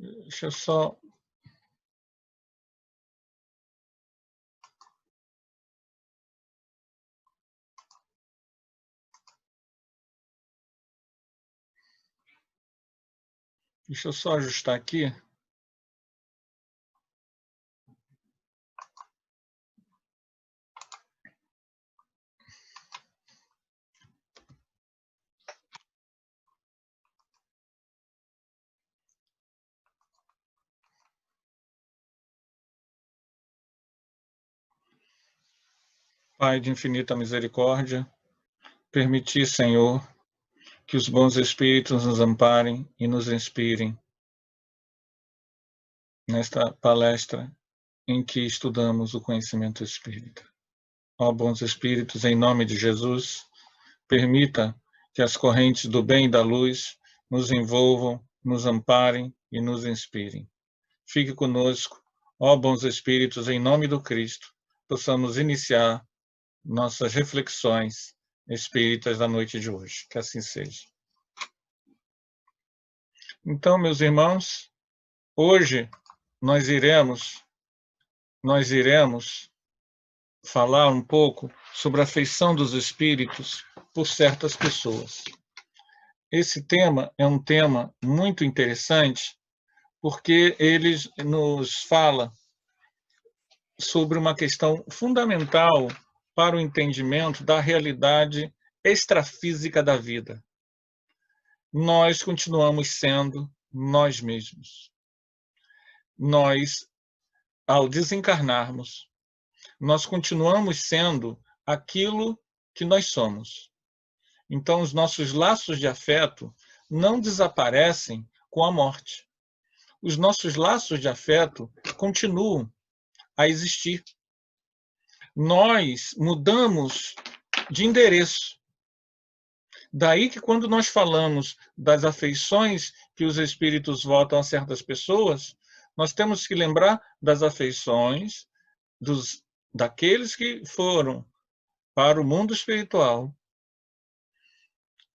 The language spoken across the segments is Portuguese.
Deixa eu só... Deixa eu só ajustar aqui. Pai de infinita misericórdia, permiti, Senhor, que os bons espíritos nos amparem e nos inspirem nesta palestra em que estudamos o conhecimento espírita. Ó bons espíritos, em nome de Jesus, permita que as correntes do bem e da luz nos envolvam, nos amparem e nos inspirem. Fique conosco, ó bons espíritos, em nome do Cristo, possamos iniciar nossas reflexões espíritas da noite de hoje. Que assim seja. Então, meus irmãos, hoje nós iremos falar um pouco sobre a afeição dos espíritos por certas pessoas. Esse tema é um tema muito interessante porque ele nos fala sobre uma questão fundamental para o entendimento da realidade extrafísica da vida. Nós continuamos sendo nós mesmos. Nós, ao desencarnarmos, nós continuamos sendo aquilo que nós somos. Então, os nossos laços de afeto não desaparecem com a morte. Os nossos laços de afeto continuam a existir. Nós mudamos de endereço. Daí que quando nós falamos das afeições que os espíritos votam a certas pessoas, nós temos que lembrar das afeições daqueles que foram para o mundo espiritual,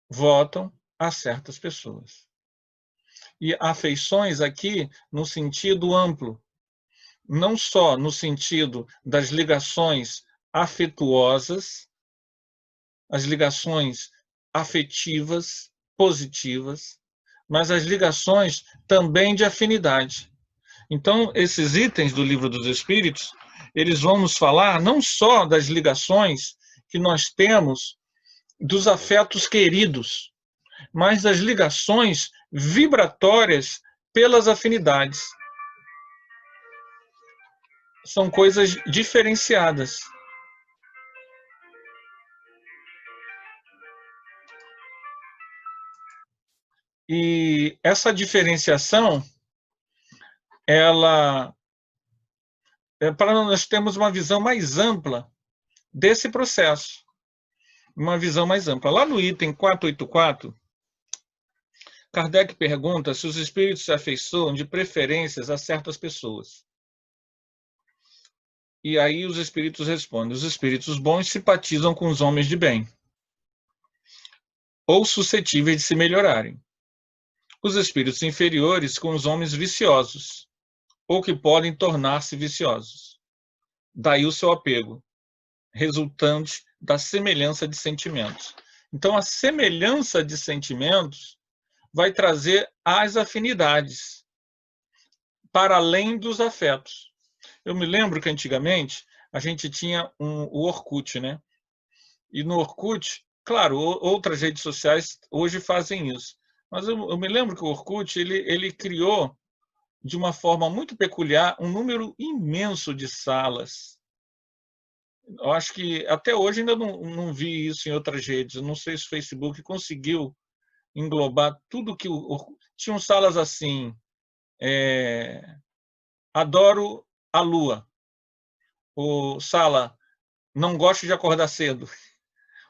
votam a certas pessoas. E afeições aqui no sentido amplo, não só no sentido das ligações afetuosas, as ligações afetivas, positivas, mas as ligações também de afinidade. Então, esses itens do Livro dos Espíritos, eles vão nos falar não só das ligações que nós temos dos afetos queridos, mas das ligações vibratórias pelas afinidades. São coisas diferenciadas. E essa diferenciação, ela é para nós termos uma visão mais ampla desse processo. Uma visão mais ampla. Lá no item 484, Kardec pergunta se os espíritos se afeiçoam de preferências a certas pessoas. E aí os espíritos respondem: os espíritos bons simpatizam com os homens de bem, ou suscetíveis de se melhorarem. Os espíritos inferiores com os homens viciosos, ou que podem tornar-se viciosos. Daí o seu apego, resultante da semelhança de sentimentos. Então, a semelhança de sentimentos vai trazer as afinidades, para além dos afetos. Eu me lembro que antigamente a gente tinha o Orkut, né? E no Orkut, claro, outras redes sociais hoje fazem isso. Mas eu me lembro que o Orkut ele criou de uma forma muito peculiar um número imenso de salas. Eu acho que até hoje ainda não vi isso em outras redes. Eu não sei se o Facebook conseguiu englobar tudo que tinham salas assim. Adoro a lua. Ou sala, não gosto de acordar cedo.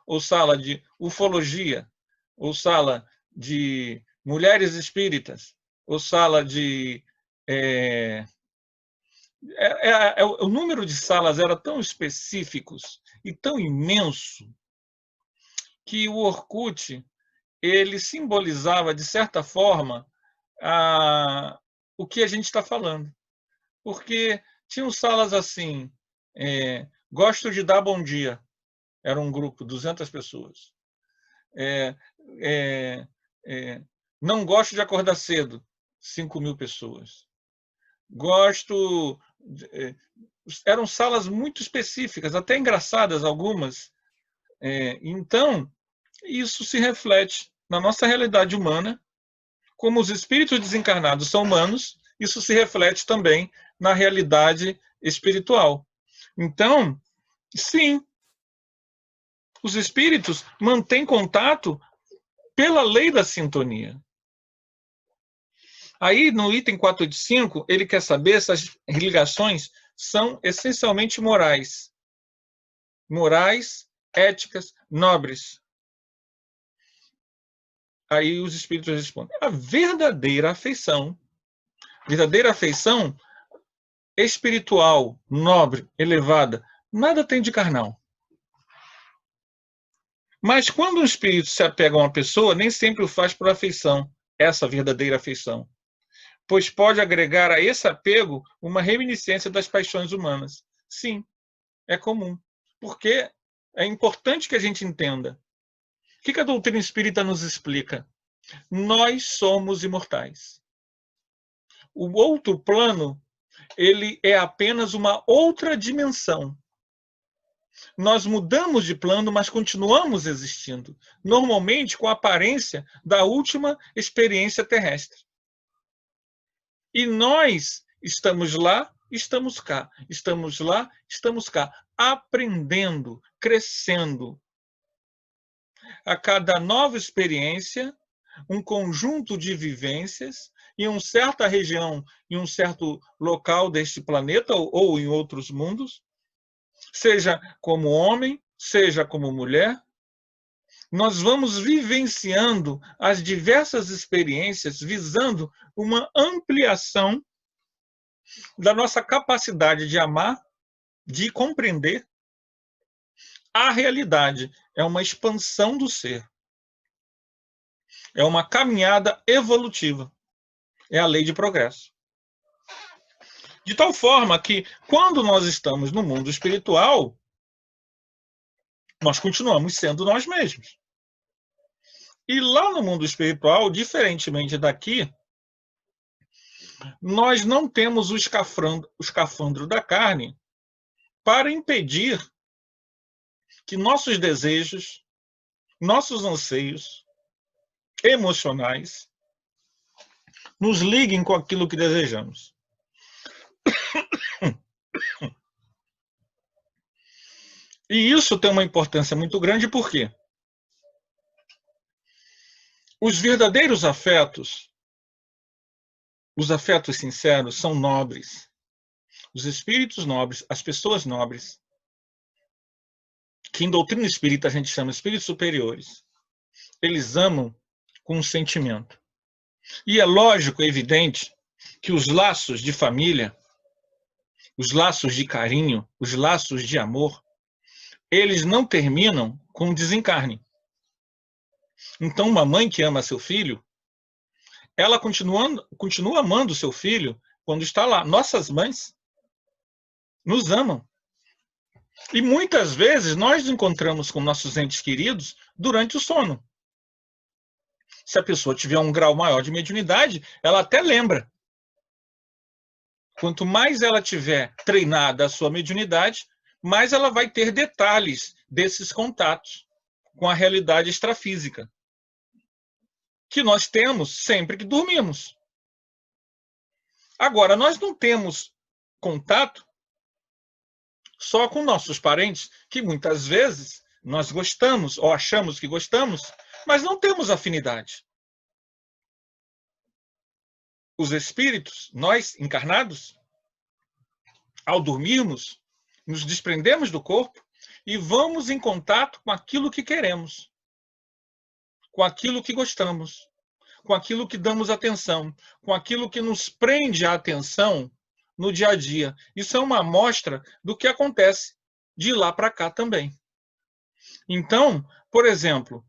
Ou sala de ufologia. Ou sala de mulheres espíritas. Ou sala de... o número de salas era tão específicos e tão imenso que o Orkut ele simbolizava, de certa forma, o que a gente está falando. Porque tinham salas assim, gosto de dar bom dia. Era um grupo, 200 pessoas. Não gosto de acordar cedo, 5.000 pessoas. Gosto... eram salas muito específicas, até engraçadas algumas. Então, isso se reflete na nossa realidade humana. Como os espíritos desencarnados são humanos, isso se reflete também na realidade espiritual. Então, sim, os espíritos mantêm contato pela lei da sintonia. Aí, no item 485, ele quer saber se as ligações são essencialmente morais. Morais, éticas, nobres. Aí os espíritos respondem: a verdadeira afeição espiritual, nobre, elevada, nada tem de carnal. Mas quando um espírito se apega a uma pessoa, nem sempre o faz por afeição, essa verdadeira afeição, pois pode agregar a esse apego uma reminiscência das paixões humanas. Sim, é comum, porque é importante que a gente entenda. O que a doutrina espírita nos explica? Nós somos imortais. O outro plano, ele é apenas uma outra dimensão. Nós mudamos de plano, mas continuamos existindo, normalmente com a aparência da última experiência terrestre. E nós estamos lá, estamos cá, estamos lá, estamos cá, aprendendo, crescendo. A cada nova experiência, um conjunto de vivências em uma certa região, em um certo local deste planeta ou em outros mundos, seja como homem, seja como mulher, nós vamos vivenciando as diversas experiências visando uma ampliação da nossa capacidade de amar, de compreender a realidade. É uma expansão do ser. É uma caminhada evolutiva. É a lei de progresso. De tal forma que, quando nós estamos no mundo espiritual, nós continuamos sendo nós mesmos. E lá no mundo espiritual, diferentemente daqui, nós não temos o escafandro da carne para impedir que nossos desejos, nossos anseios emocionais nos liguem com aquilo que desejamos. E isso tem uma importância muito grande, porque os verdadeiros afetos, os afetos sinceros, são nobres. Os espíritos nobres, as pessoas nobres, que em doutrina espírita a gente chama espíritos superiores, eles amam com um sentimento. E é lógico, é evidente, que os laços de família, os laços de carinho, os laços de amor, eles não terminam com o desencarne. Então, uma mãe que ama seu filho, ela continua amando seu filho quando está lá. Nossas mães nos amam. E muitas vezes nós nos encontramos com nossos entes queridos durante o sono. Se a pessoa tiver um grau maior de mediunidade, ela até lembra. Quanto mais ela tiver treinada a sua mediunidade, mais ela vai ter detalhes desses contatos com a realidade extrafísica, que nós temos sempre que dormimos. Agora, nós não temos contato só com nossos parentes, que muitas vezes nós gostamos ou achamos que gostamos, mas não temos afinidade. Os espíritos, nós encarnados, ao dormirmos, nos desprendemos do corpo e vamos em contato com aquilo que queremos, com aquilo que gostamos, com aquilo que damos atenção, com aquilo que nos prende a atenção no dia a dia. Isso é uma amostra do que acontece de lá para cá também. Então, por exemplo,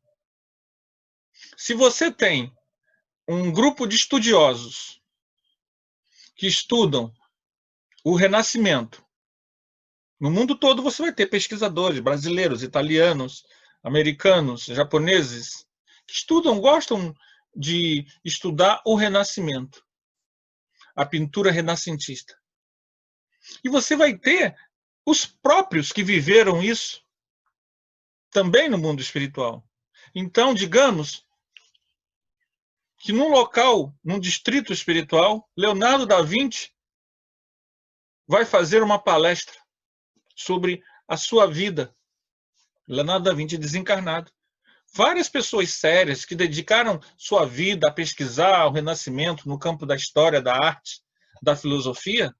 se você tem um grupo de estudiosos que estudam o Renascimento. No mundo todo você vai ter pesquisadores brasileiros, italianos, americanos, japoneses, que estudam, gostam de estudar o Renascimento, a pintura renascentista. E você vai ter os próprios que viveram isso também no mundo espiritual. Então, digamos que num local, num distrito espiritual, Leonardo da Vinci vai fazer uma palestra sobre a sua vida. Leonardo da Vinci desencarnado. Várias pessoas sérias que dedicaram sua vida a pesquisar o Renascimento no campo da história, da arte, da filosofia,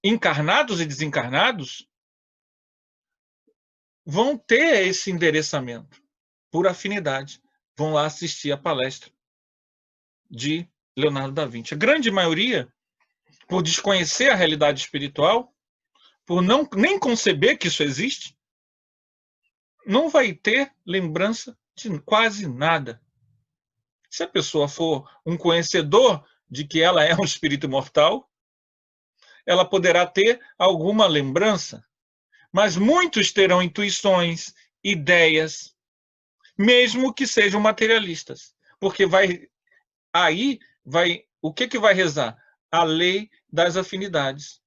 encarnados e desencarnados, vão ter esse endereçamento por afinidade. Vão lá assistir a palestra de Leonardo da Vinci. A grande maioria, por desconhecer a realidade espiritual, por não nem conceber que isso existe, não vai ter lembrança de quase nada. Se a pessoa for um conhecedor de que ela é um espírito imortal, ela poderá ter alguma lembrança, mas muitos terão intuições, ideias, mesmo que sejam materialistas, porque o que vai rezar? A lei das afinidades.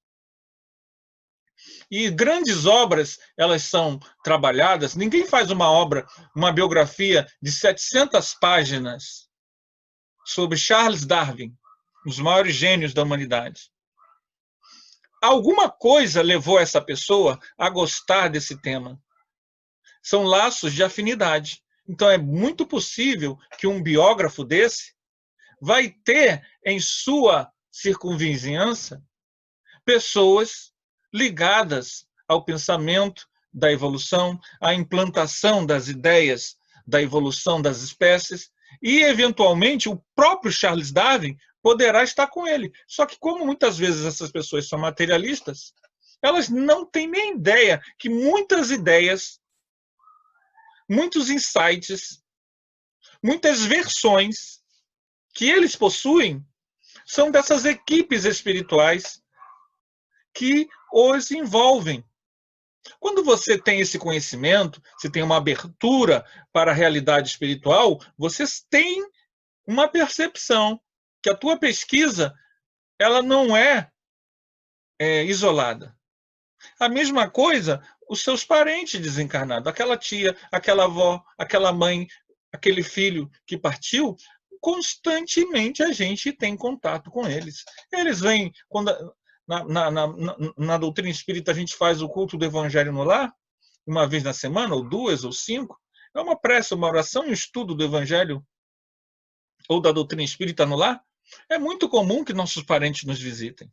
E grandes obras, elas são trabalhadas. Ninguém faz uma obra, uma biografia de 700 páginas sobre Charles Darwin, um dos maiores gênios da humanidade. Alguma coisa levou essa pessoa a gostar desse tema. São laços de afinidade. Então é muito possível que um biógrafo desse vai ter em sua circunvizinhança pessoas ligadas ao pensamento da evolução, à implantação das ideias da evolução das espécies, e, eventualmente, o próprio Charles Darwin poderá estar com ele. Só que, como muitas vezes essas pessoas são materialistas, elas não têm nem ideia que muitas ideias, muitos insights, muitas versões que eles possuem são dessas equipes espirituais que os envolvem. Quando você tem esse conhecimento, você tem uma abertura para a realidade espiritual, você tem uma percepção que a tua pesquisa ela não é isolada. A mesma coisa, os seus parentes desencarnados, aquela tia, aquela avó, aquela mãe, aquele filho que partiu, constantemente a gente tem contato com eles. Eles vêm, quando na doutrina espírita a gente faz o culto do Evangelho no lar, uma vez na semana, ou 2, ou 5, é uma prece, uma oração, um estudo do Evangelho ou da doutrina espírita no lar. É muito comum que nossos parentes nos visitem.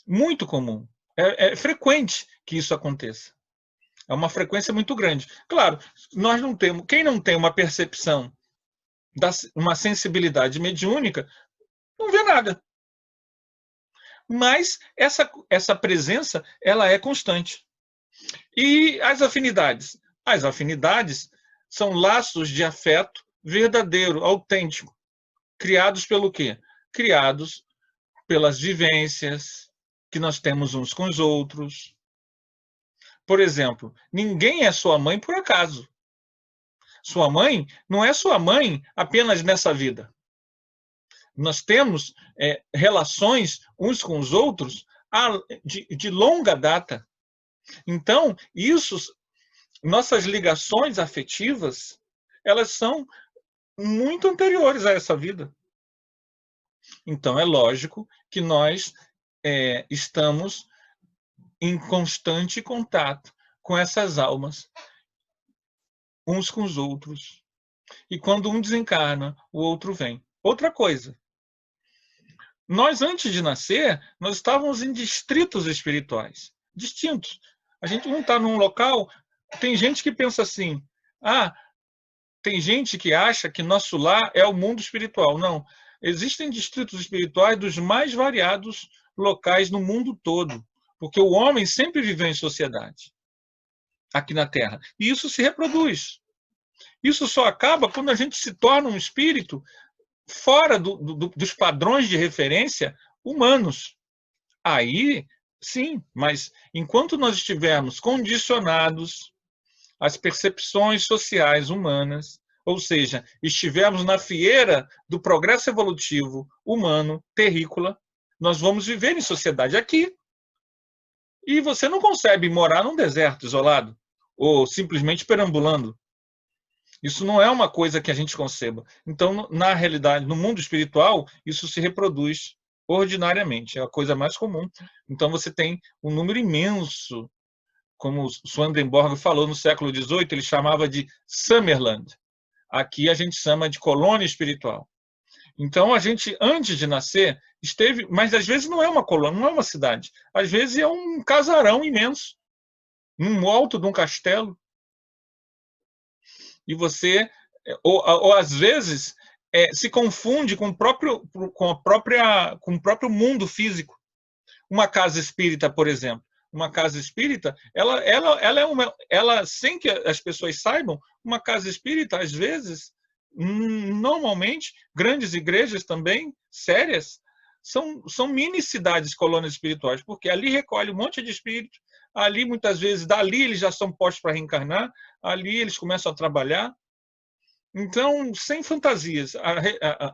Muito comum. É frequente que isso aconteça. É uma frequência muito grande. Claro, nós não temos. Quem não tem uma percepção, uma sensibilidade mediúnica, não vê nada. Mas essa presença ela é constante. E as afinidades? As afinidades são laços de afeto verdadeiro, autêntico. Criados pelo quê? Criados pelas vivências que nós temos uns com os outros. Por exemplo, ninguém é sua mãe por acaso. Sua mãe não é sua mãe apenas nessa vida. Nós temos relações uns com os outros de longa data. Então, nossas ligações afetivas, elas são muito anteriores a essa vida. Então, é lógico que nós estamos em constante contato com essas almas, uns com os outros. E quando um desencarna, o outro vem. Outra coisa. Nós, antes de nascer, nós estávamos em distritos espirituais, distintos. A gente não está num local... Tem gente que pensa assim, tem gente que acha que nosso lar é o mundo espiritual. Não. Existem distritos espirituais dos mais variados locais no mundo todo, porque o homem sempre viveu em sociedade, aqui na Terra. E isso se reproduz. Isso só acaba quando a gente se torna um espírito fora dos padrões de referência humanos. Aí, sim, mas enquanto nós estivermos condicionados às percepções sociais humanas, ou seja, estivermos na fieira do progresso evolutivo humano, terrícola, nós vamos viver em sociedade aqui. E você não consegue morar num deserto isolado, ou simplesmente perambulando. Isso não é uma coisa que a gente conceba. Então, na realidade, no mundo espiritual, isso se reproduz ordinariamente, é a coisa mais comum. Então, você tem um número imenso, como o Swedenborg falou no século XVIII, ele chamava de Summerland. Aqui a gente chama de colônia espiritual. Então, a gente, antes de nascer, esteve... Mas, às vezes, não é uma colônia, não é uma cidade. Às vezes, é um casarão imenso, num alto de um castelo. E você, ou às vezes, se confunde com o próprio mundo físico. Uma casa espírita, por exemplo. Uma casa espírita, ela, sem que as pessoas saibam, uma casa espírita, às vezes, normalmente, grandes igrejas também, sérias, são mini cidades, colônias espirituais, porque ali recolhe um monte de espíritos, ali, muitas vezes, dali eles já são postos para reencarnar, ali eles começam a trabalhar. Então, sem fantasias,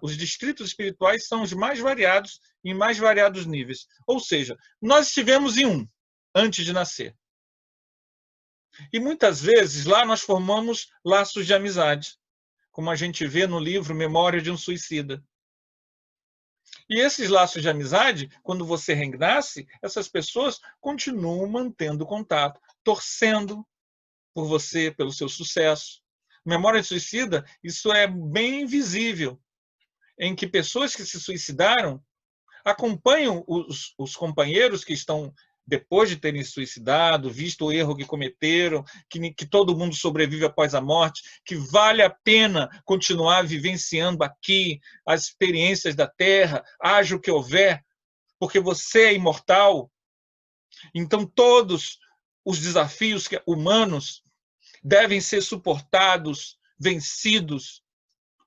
os distritos espirituais são os mais variados, em mais variados níveis. Ou seja, nós estivemos em um, antes de nascer. E muitas vezes lá nós formamos laços de amizade, como a gente vê no livro Memória de um Suicida. E esses laços de amizade, quando você renasce, essas pessoas continuam mantendo contato, torcendo por você, pelo seu sucesso. Memória de Suicida, isso é bem visível, em que pessoas que se suicidaram acompanham os companheiros que estão, depois de terem se suicidado, visto o erro que cometeram, que todo mundo sobrevive após a morte, que vale a pena continuar vivenciando aqui as experiências da Terra, haja o que houver, porque você é imortal. Então, todos os desafios humanos devem ser suportados, vencidos,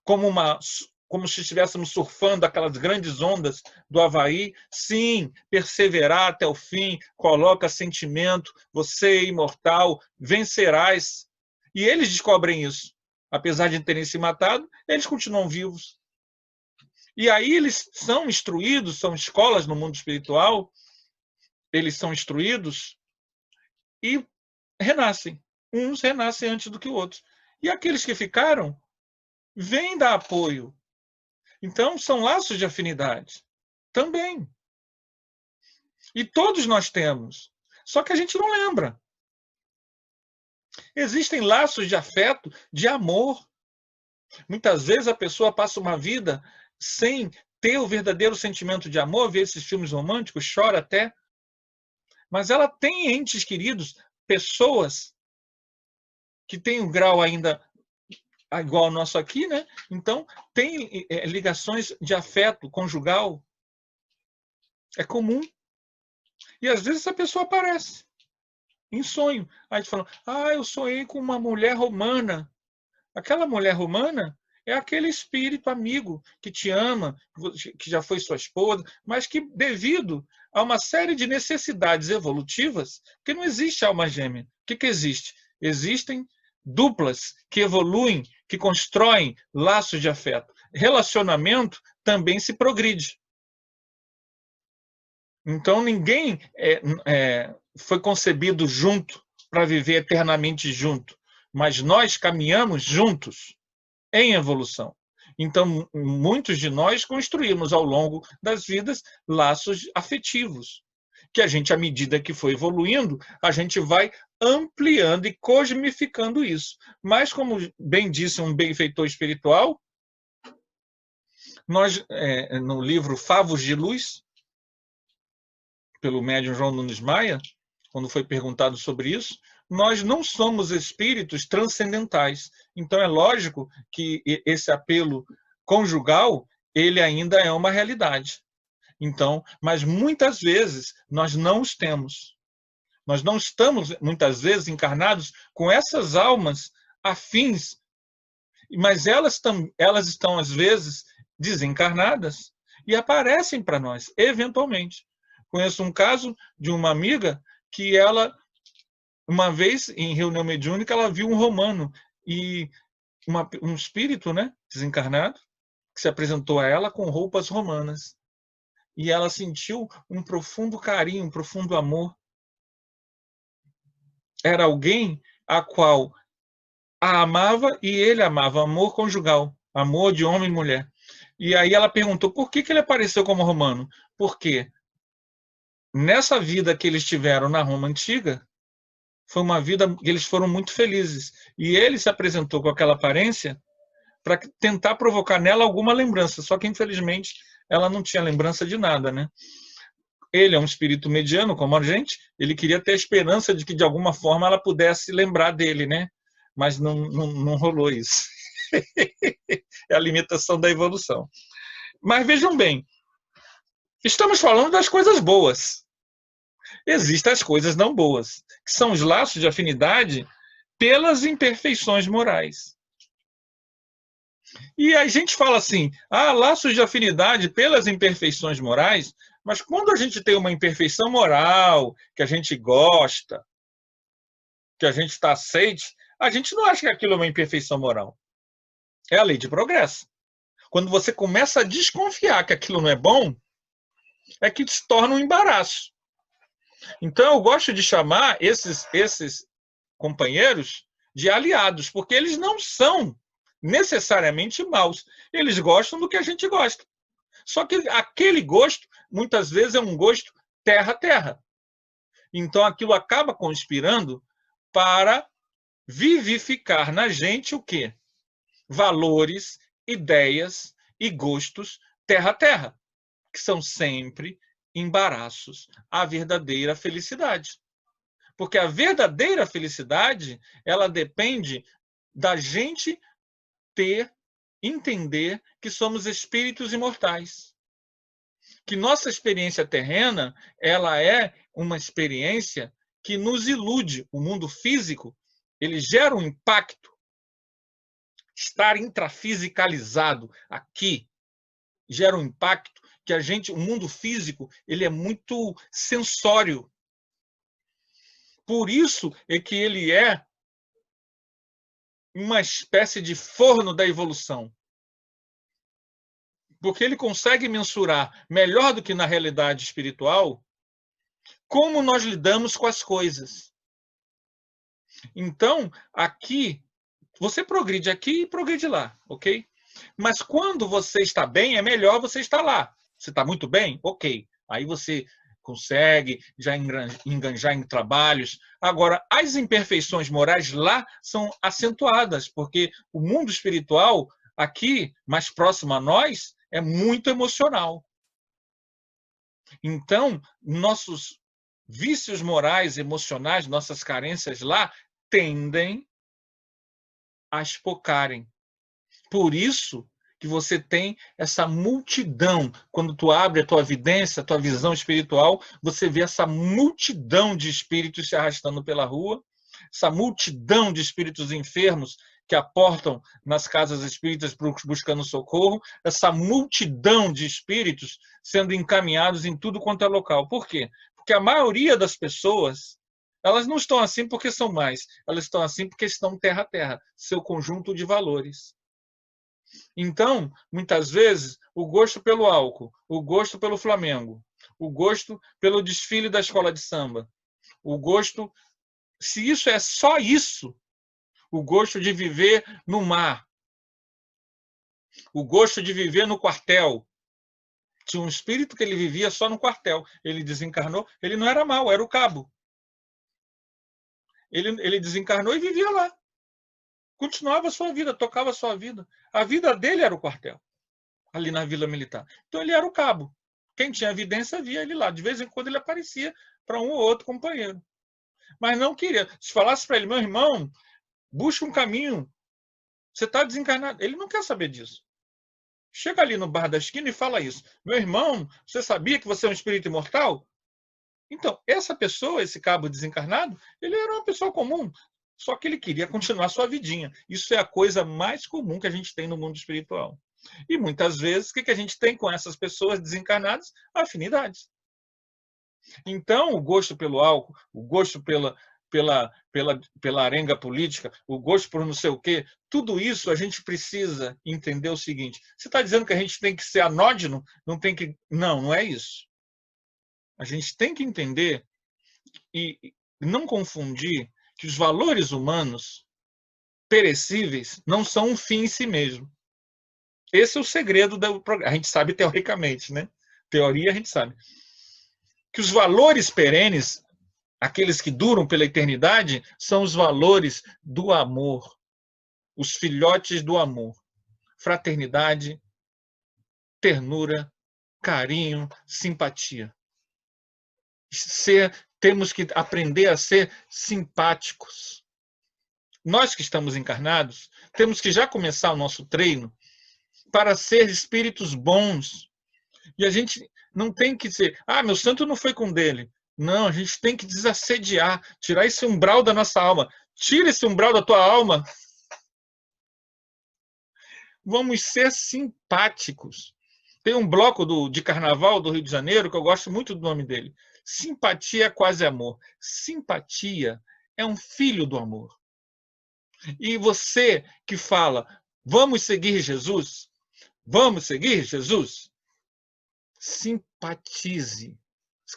como se estivéssemos surfando aquelas grandes ondas do Havaí. Sim, perseverar até o fim, coloca sentimento, você é imortal, vencerás. E eles descobrem isso. Apesar de terem se matado, eles continuam vivos. E aí eles são instruídos, são escolas no mundo espiritual, eles são instruídos e renascem. Uns renascem antes do que outros. E aqueles que ficaram vêm dar apoio. Então, são laços de afinidade. Também. E todos nós temos. Só que a gente não lembra. Existem laços de afeto, de amor. Muitas vezes a pessoa passa uma vida sem ter o verdadeiro sentimento de amor, vê esses filmes românticos, chora até. Mas ela tem entes queridos, pessoas que têm um grau ainda igual ao nosso aqui, né? Então, tem ligações de afeto conjugal. É comum. E às vezes essa pessoa aparece em sonho. Aí a gente fala, eu sonhei com uma mulher romana. Aquela mulher romana é aquele espírito amigo que te ama, que já foi sua esposa, mas que, devido a uma série de necessidades evolutivas, porque não existe alma gêmea. O que existe? Existem duplas que evoluem, que constroem laços de afeto. Relacionamento também se progride. Então, ninguém foi concebido junto para viver eternamente junto, mas nós caminhamos juntos em evolução. Então, muitos de nós construímos ao longo das vidas laços afetivos, que a gente, à medida que foi evoluindo, a gente vai ampliando e cosmificando isso. Mas, como bem disse um benfeitor espiritual, nós, no livro Favos de Luz, pelo médium João Nunes Maia, quando foi perguntado sobre isso, nós não somos espíritos transcendentais. Então, é lógico que esse apelo conjugal, ele ainda é uma realidade. Então, mas muitas vezes nós não os temos. Nós não estamos, muitas vezes, encarnados com essas almas afins, mas elas estão, às vezes, desencarnadas. e aparecem para nós, eventualmente. Conheço um caso de uma amiga que ela, uma vez, em reunião mediúnica, ela viu um romano e um espírito, né, desencarnado, que se apresentou a ela com roupas romanas. E ela sentiu um profundo carinho, um profundo amor. Era alguém a qual a amava e ele amava, amor conjugal, amor de homem e mulher. E aí ela perguntou por que ele apareceu como romano. Porque nessa vida que eles tiveram na Roma antiga, foi uma vida que eles foram muito felizes. E ele se apresentou com aquela aparência para tentar provocar nela alguma lembrança. Só que, infelizmente, ela não tinha lembrança de nada, né? Ele é um espírito mediano, como a gente, ele queria ter a esperança de que, de alguma forma, ela pudesse lembrar dele, né? Mas não rolou isso. É a limitação da evolução. Mas vejam bem, estamos falando das coisas boas. Existem as coisas não boas, que são os laços de afinidade pelas imperfeições morais. E a gente fala assim, laços de afinidade pelas imperfeições morais, mas quando a gente tem uma imperfeição moral, que a gente gosta, que a gente está aceite, a gente não acha que aquilo é uma imperfeição moral. É a lei de progresso. Quando você começa a desconfiar que aquilo não é bom, é que se torna um embaraço. Então eu gosto de chamar esses companheiros de aliados, porque eles não são necessariamente maus. Eles gostam do que a gente gosta. Só que aquele gosto, muitas vezes, é um gosto terra-terra. Então aquilo acaba conspirando para vivificar na gente o quê? Valores, ideias e gostos terra-terra, que são sempre embaraços à verdadeira felicidade. Porque a verdadeira felicidade, ela depende da gente entender que somos espíritos imortais. Que nossa experiência terrena, ela é uma experiência que nos ilude. O mundo físico, ele gera um impacto. Estar intrafisicalizado aqui gera um impacto que o mundo físico, ele é muito sensório. Por isso é que ele é uma espécie de forno da evolução. Porque ele consegue mensurar, melhor do que na realidade espiritual, como nós lidamos com as coisas. Então, aqui, você progride aqui e progride lá, ok? Mas quando você está bem, é melhor você estar lá. Você está muito bem? Ok. Aí você consegue já enganjar em trabalhos. Agora, as imperfeições morais lá são acentuadas, porque o mundo espiritual, aqui, mais próximo a nós, é muito emocional. Então, nossos vícios morais, emocionais, nossas carências lá, tendem a espocarem. Por isso que você tem essa multidão. Quando tu abre a tua vidência, a tua visão espiritual, você vê essa multidão de espíritos se arrastando pela rua, essa multidão de espíritos enfermos que aportam nas casas espíritas buscando socorro, essa multidão de espíritos sendo encaminhados em tudo quanto é local. Por quê? Porque a maioria das pessoas, elas não estão assim porque são mais, elas estão assim porque estão terra a terra, seu conjunto de valores. Então, muitas vezes, o gosto pelo álcool, o gosto pelo Flamengo, o gosto pelo desfile da escola de samba, o gosto, se isso é só isso, o gosto de viver no mar, o gosto de viver no quartel. Tinha um espírito que ele vivia só no quartel. Ele desencarnou, ele não era mau, era o cabo. Ele desencarnou e vivia lá. Continuava a sua vida, tocava a sua vida. A vida dele era o quartel, ali na Vila Militar. Então ele era o cabo. Quem tinha evidência via ele lá. De vez em quando ele aparecia para um ou outro companheiro. Mas não queria. Se falasse para ele, meu irmão, busca um caminho. Você está desencarnado. Ele não quer saber disso. Chega ali no bar da esquina e fala isso. Meu irmão, você sabia que você é um espírito imortal? Então, essa pessoa, esse cabo desencarnado, ele era uma pessoa comum. Só que ele queria continuar sua vidinha. Isso é a coisa mais comum que a gente tem no mundo espiritual. E muitas vezes, o que a gente tem com essas pessoas desencarnadas? Afinidades. Então, o gosto pelo álcool, o gosto pela arenga política, o gosto por não sei o quê, tudo isso a gente precisa entender o seguinte: você está dizendo que a gente tem que ser anódino? Não tem que. Não, não é isso. A gente tem que entender e não confundir que os valores humanos perecíveis não são um fim em si mesmo. Esse é o segredo do programa. A gente sabe teoricamente, né? Teoria a gente sabe. Que os valores perenes, aqueles que duram pela eternidade, são os valores do amor, os filhotes do amor. Fraternidade, ternura, carinho, simpatia. Temos que aprender a ser simpáticos. Nós que estamos encarnados, temos que já começar o nosso treino para ser espíritos bons. E a gente não tem que ser, meu santo não foi com dele. Não, a gente tem que desassediar, tirar esse umbral da nossa alma. Tira esse umbral da tua alma. Vamos ser simpáticos. Tem um bloco de carnaval do Rio de Janeiro que eu gosto muito do nome dele. Simpatia é quase amor. Simpatia é um filho do amor. E você que fala, vamos seguir Jesus? Vamos seguir Jesus? Simpatize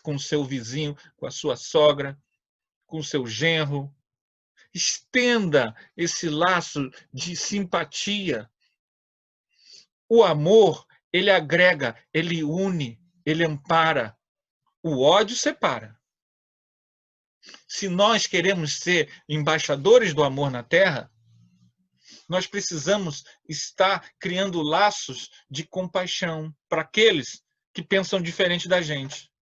com seu vizinho, com a sua sogra, com seu genro. Estenda esse laço de simpatia. O amor, ele agrega, ele une, ele ampara. O ódio separa. Se nós queremos ser embaixadores do amor na Terra, nós precisamos estar criando laços de compaixão para aqueles que pensam diferente da gente,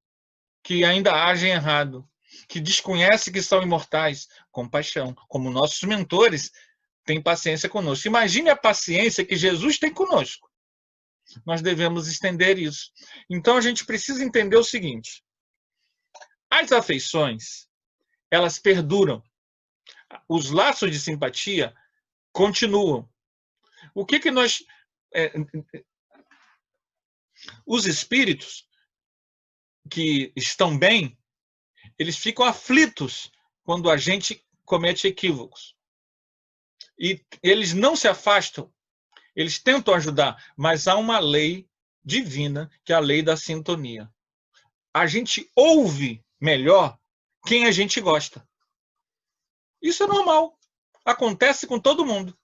que ainda agem errado, que desconhecem que são imortais. Compaixão, como nossos mentores têm paciência conosco. Imagine a paciência que Jesus tem conosco. Nós devemos estender isso. Então a gente precisa entender o seguinte: as afeições, elas perduram. Os laços de simpatia continuam. O que nós... os espíritos que estão bem, eles ficam aflitos quando a gente comete equívocos. E eles não se afastam, eles tentam ajudar, mas há uma lei divina, que é a lei da sintonia. A gente ouve melhor quem a gente gosta. Isso é normal. Acontece com todo mundo.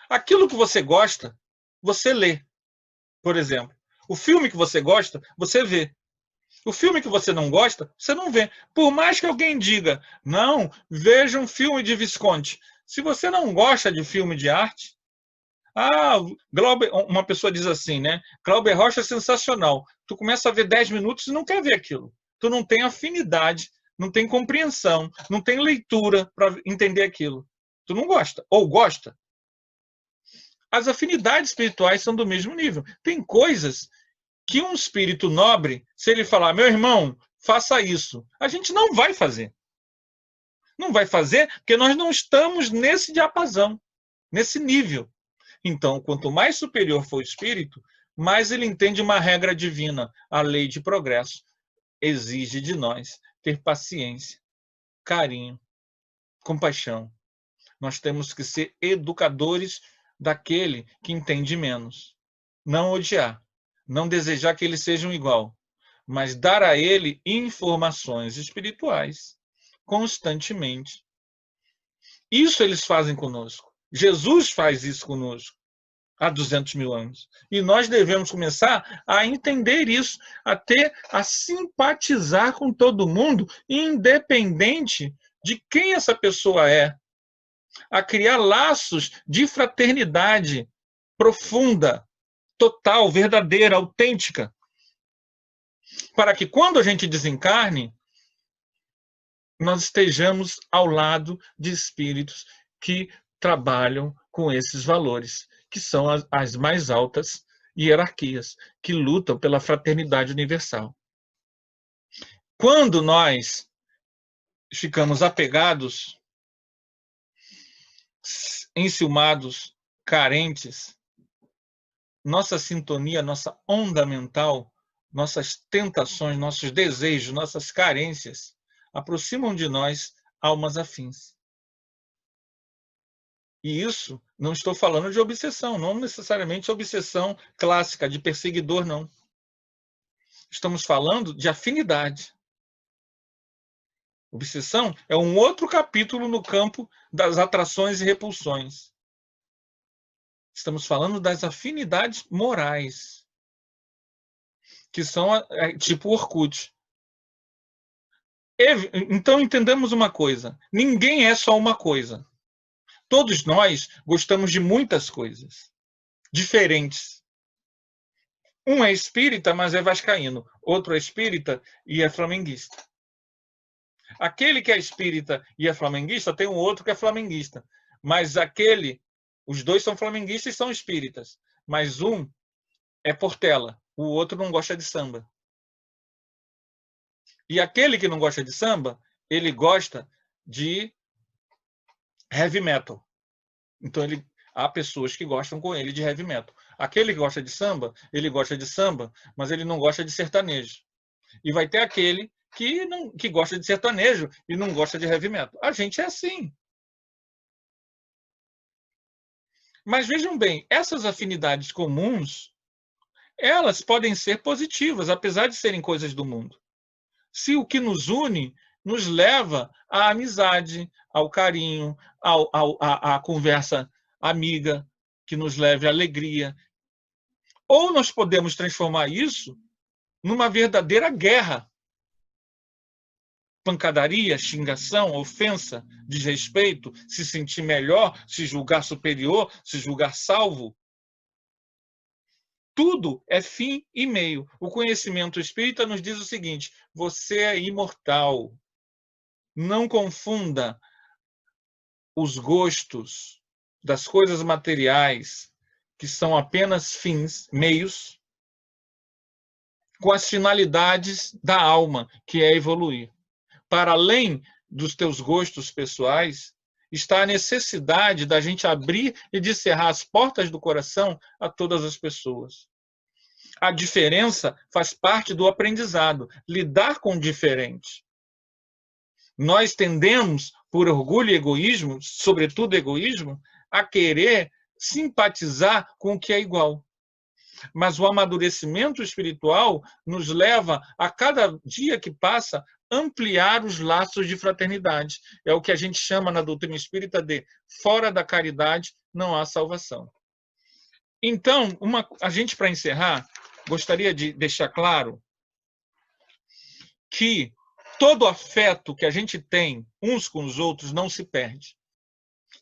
Aquilo que você gosta, você lê. Por exemplo, o filme que você gosta, você vê. O filme que você não gosta, você não vê. Por mais que alguém diga, não, veja um filme de Visconti. Se você não gosta de filme de arte, uma pessoa diz assim, né? Glauber Rocha é sensacional. Tu começa a ver 10 minutos e não quer ver aquilo. Tu não tem afinidade, não tem compreensão, não tem leitura para entender aquilo. Tu não gosta, ou gosta. As afinidades espirituais são do mesmo nível. Tem coisas que um espírito nobre, se ele falar, meu irmão, faça isso, a gente não vai fazer. Não vai fazer porque nós não estamos nesse diapasão, nesse nível. Então, quanto mais superior for o espírito, mais ele entende uma regra divina. A lei de progresso exige de nós ter paciência, carinho, compaixão. Nós temos que ser educadores daquele que entende menos. Não odiar, não desejar que eles sejam igual, mas dar a ele informações espirituais constantemente. Isso eles fazem conosco. Jesus faz isso conosco há 200 mil anos. E nós devemos começar a entender isso, a simpatizar com todo mundo, independente de quem essa pessoa é, a criar laços de fraternidade profunda, total, verdadeira, autêntica, para que quando a gente desencarne, nós estejamos ao lado de espíritos que trabalham com esses valores, que são as mais altas hierarquias, que lutam pela fraternidade universal. Quando nós ficamos apegados, enciumados, carentes, nossa sintonia, nossa onda mental, nossas tentações, nossos desejos, nossas carências aproximam de nós almas afins. E isso, não estou falando de obsessão, não necessariamente obsessão clássica, de perseguidor, não. Estamos falando de afinidade. Obsessão é um outro capítulo no campo das atrações e repulsões. Estamos falando das afinidades morais, que são tipo Orkut. Então entendamos uma coisa: ninguém é só uma coisa. Todos nós gostamos de muitas coisas diferentes. Um é espírita, mas é vascaíno. Outro é espírita e é flamenguista. Aquele que é espírita e é flamenguista, tem um outro que é flamenguista. Mas os dois são flamenguistas e são espíritas. Mas um é Portela, o outro não gosta de samba. E aquele que não gosta de samba, ele gosta de heavy metal. Então há pessoas que gostam com ele de heavy metal. Aquele que gosta de samba, ele gosta de samba, mas ele não gosta de sertanejo. E vai ter aquele que gosta de sertanejo e não gosta de heavy metal. A gente é assim. Mas vejam bem, essas afinidades comuns, elas podem ser positivas, apesar de serem coisas do mundo. Se o que nos une nos leva à amizade, ao carinho, à conversa amiga, que nos leve à alegria. Ou nós podemos transformar isso numa verdadeira guerra. Pancadaria, xingação, ofensa, desrespeito, se sentir melhor, se julgar superior, se julgar salvo. Tudo é fim e meio. O conhecimento espírita nos diz o seguinte: você é imortal. Não confunda os gostos das coisas materiais, que são apenas fins, meios, com as finalidades da alma, que é evoluir. Para além dos teus gostos pessoais, está a necessidade da gente abrir e de cerrar as portas do coração a todas as pessoas. A diferença faz parte do aprendizado, lidar com o diferente. Nós tendemos, por orgulho e egoísmo, sobretudo egoísmo, a querer simpatizar com o que é igual. Mas o amadurecimento espiritual nos leva, a cada dia que passa, ampliar os laços de fraternidade. É o que a gente chama na doutrina espírita de fora da caridade não há salvação. Então, a gente, para encerrar, gostaria de deixar claro que todo afeto que a gente tem uns com os outros não se perde.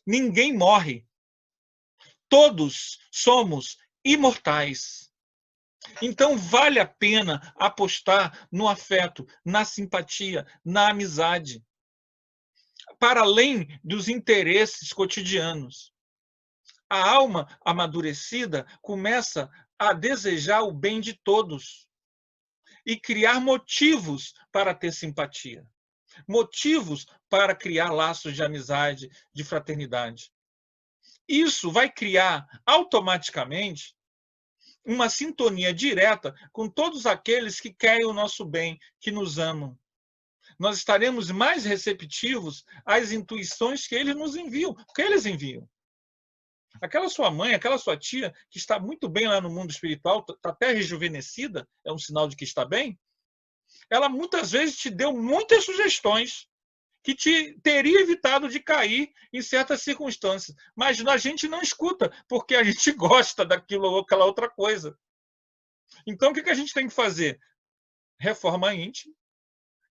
Ninguém morre. Todos somos imortais. Então, vale a pena apostar no afeto, na simpatia, na amizade, para além dos interesses cotidianos. A alma amadurecida começa a desejar o bem de todos e criar motivos para ter simpatia, motivos para criar laços de amizade, de fraternidade. Isso vai criar automaticamente uma sintonia direta com todos aqueles que querem o nosso bem, que nos amam. Nós estaremos mais receptivos às intuições que eles nos enviam, porque eles enviam. Aquela sua mãe, aquela sua tia, que está muito bem lá no mundo espiritual, está até rejuvenescida, é um sinal de que está bem, ela muitas vezes te deu muitas sugestões que te teria evitado de cair em certas circunstâncias. Mas a gente não escuta, porque a gente gosta daquilo ou aquela outra coisa. Então, o que a gente tem que fazer? Reforma íntima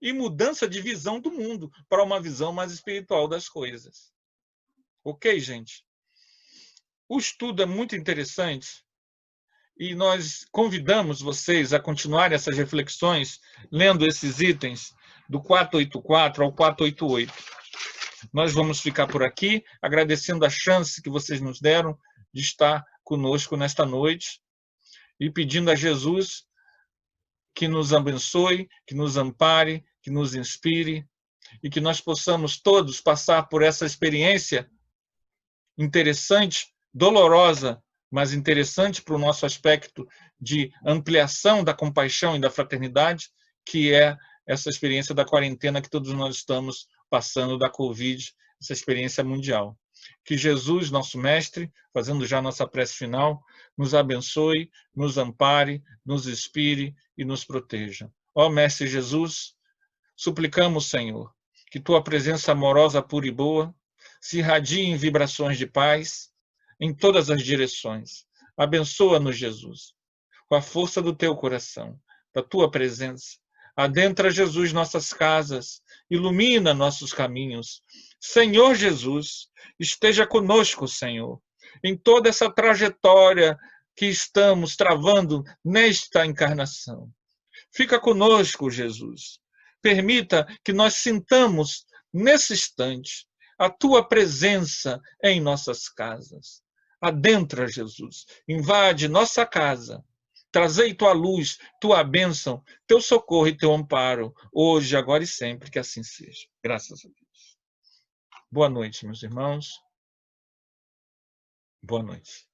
e mudança de visão do mundo para uma visão mais espiritual das coisas. Ok, gente? O estudo é muito interessante e nós convidamos vocês a continuar essas reflexões lendo esses itens do 484 ao 488. Nós vamos ficar por aqui, agradecendo a chance que vocês nos deram de estar conosco nesta noite e pedindo a Jesus que nos abençoe, que nos ampare, que nos inspire e que nós possamos todos passar por essa experiência interessante, dolorosa, mas interessante para o nosso aspecto de ampliação da compaixão e da fraternidade, que é essa experiência da quarentena que todos nós estamos passando da Covid, essa experiência mundial. Que Jesus, nosso Mestre, fazendo já nossa prece final, nos abençoe, nos ampare, nos inspire e nos proteja. Ó Mestre Jesus, suplicamos, Senhor, que tua presença amorosa, pura e boa, se irradie em vibrações de paz em todas as direções. Abençoa-nos, Jesus, com a força do teu coração, da tua presença. Adentra, Jesus, nossas casas, ilumina nossos caminhos. Senhor Jesus, esteja conosco, Senhor, em toda essa trajetória que estamos travando nesta encarnação. Fica conosco, Jesus. Permita que nós sintamos, nesse instante, a tua presença em nossas casas. Adentra, Jesus, invade nossa casa. Trazei tua luz, tua bênção, teu socorro e teu amparo, hoje, agora e sempre, que assim seja. Graças a Deus. Boa noite, meus irmãos. Boa noite.